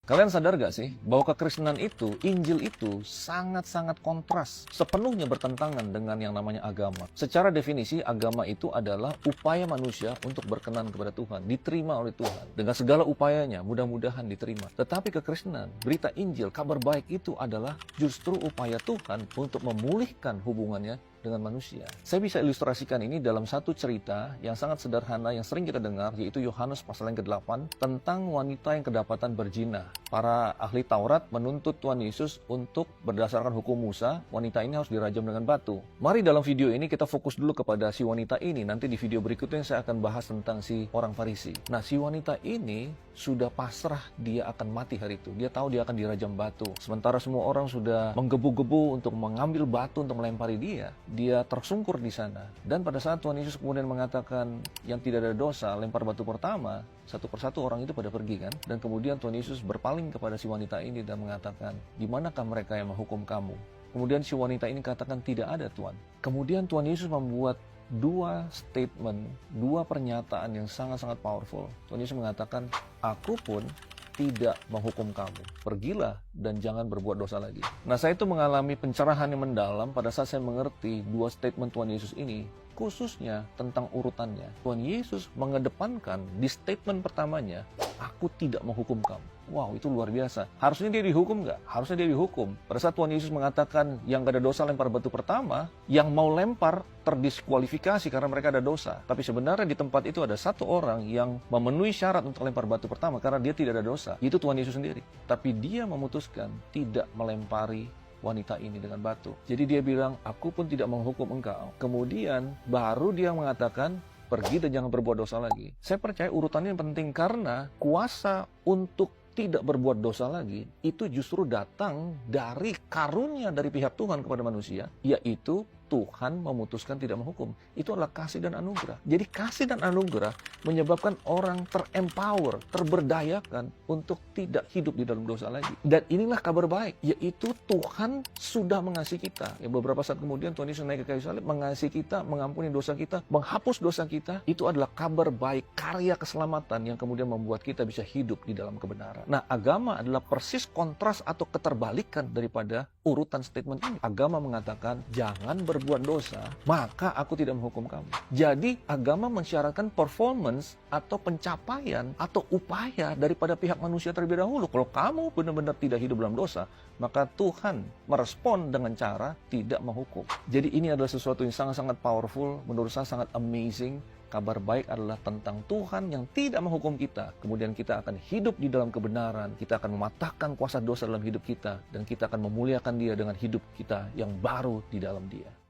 Kalian sadar gak sih bahwa kekristenan itu, Injil itu sangat-sangat kontras, sepenuhnya bertentangan dengan yang namanya agama. Secara definisi, agama itu adalah upaya manusia untuk berkenan kepada Tuhan, diterima oleh Tuhan. Dengan segala upayanya, mudah-mudahan diterima. Tetapi kekristenan, berita Injil, kabar baik itu adalah justru upaya Tuhan untuk memulihkan hubungannya dengan manusia. Saya bisa ilustrasikan ini dalam satu cerita yang sangat sederhana yang sering kita dengar, yaitu Yohanes pasal yang ke-8 tentang wanita yang kedapatan berzina. Para ahli Taurat menuntut Tuhan Yesus untuk berdasarkan hukum Musa, wanita ini harus dirajam dengan batu. Mari dalam video ini kita fokus dulu kepada si wanita ini. Nanti di video berikutnya saya akan bahas tentang si orang Farisi. Nah, si wanita ini sudah pasrah dia akan mati hari itu. Dia tahu dia akan dirajam batu. Sementara semua orang sudah menggebu-gebu untuk mengambil batu untuk melempari dia. Dia tersungkur di sana. Dan pada saat Tuhan Yesus kemudian mengatakan yang tidak ada dosa, lempar batu pertama, satu persatu orang itu pada pergi kan. Dan kemudian Tuhan Yesus berpaling kepada si wanita ini dan mengatakan, di manakah mereka yang menghukum kamu? Kemudian si wanita ini katakan, tidak ada Tuhan. Kemudian Tuhan Yesus membuat dua statement, dua pernyataan yang sangat-sangat powerful. Tuhan Yesus mengatakan, aku pun tidak menghukum kamu. Pergilah dan jangan berbuat dosa lagi. Nah, saya itu mengalami pencerahan yang mendalam pada saat saya mengerti dua statement Tuhan Yesus ini, khususnya tentang urutannya. Tuhan Yesus mengedepankan di statement pertamanya, aku tidak menghukum kamu. Wow, itu luar biasa. Harusnya dia dihukum nggak? Harusnya dia dihukum. Pada saat Tuhan Yesus mengatakan yang gak ada dosa lempar batu pertama, yang mau lempar terdiskualifikasi karena mereka ada dosa. Tapi sebenarnya di tempat itu ada satu orang yang memenuhi syarat untuk lempar batu pertama karena dia tidak ada dosa. Itu Tuhan Yesus sendiri. Tapi dia memutuskan tidak melempari wanita ini dengan batu. Jadi dia bilang, aku pun tidak menghukum engkau. Kemudian baru dia mengatakan, pergi dan jangan berbuat dosa lagi. Saya percaya urutannya penting karena kuasa untuk tidak berbuat dosa lagi, itu justru datang dari karunia dari pihak Tuhan kepada manusia, yaitu Tuhan memutuskan tidak menghukum. Itu adalah kasih dan anugerah. Jadi kasih dan anugerah menyebabkan orang terempower, terberdayakan untuk tidak hidup di dalam dosa lagi. Dan inilah kabar baik, yaitu Tuhan sudah mengasihi kita. Ya, beberapa saat kemudian Tuhan Yesus naik ke kayu salib, mengasihi kita, mengampuni dosa kita, menghapus dosa kita. Itu adalah kabar baik, karya keselamatan yang kemudian membuat kita bisa hidup di dalam kebenaran. Nah, agama adalah persis kontras atau keterbalikan daripada urutan statement ini. Agama mengatakan, jangan berbuat dosa, maka aku tidak menghukum kamu. Jadi, agama mensyaratkan performance atau pencapaian atau upaya daripada pihak manusia terlebih dahulu. Kalau kamu benar-benar tidak hidup dalam dosa, maka Tuhan merespon dengan cara tidak menghukum. Jadi, ini adalah sesuatu yang sangat-sangat powerful, menurut saya sangat amazing. Kabar baik adalah tentang Tuhan yang tidak menghukum kita. Kemudian kita akan hidup di dalam kebenaran. Kita akan mematahkan kuasa dosa dalam hidup kita. Dan kita akan memuliakan Dia dengan hidup kita yang baru di dalam Dia.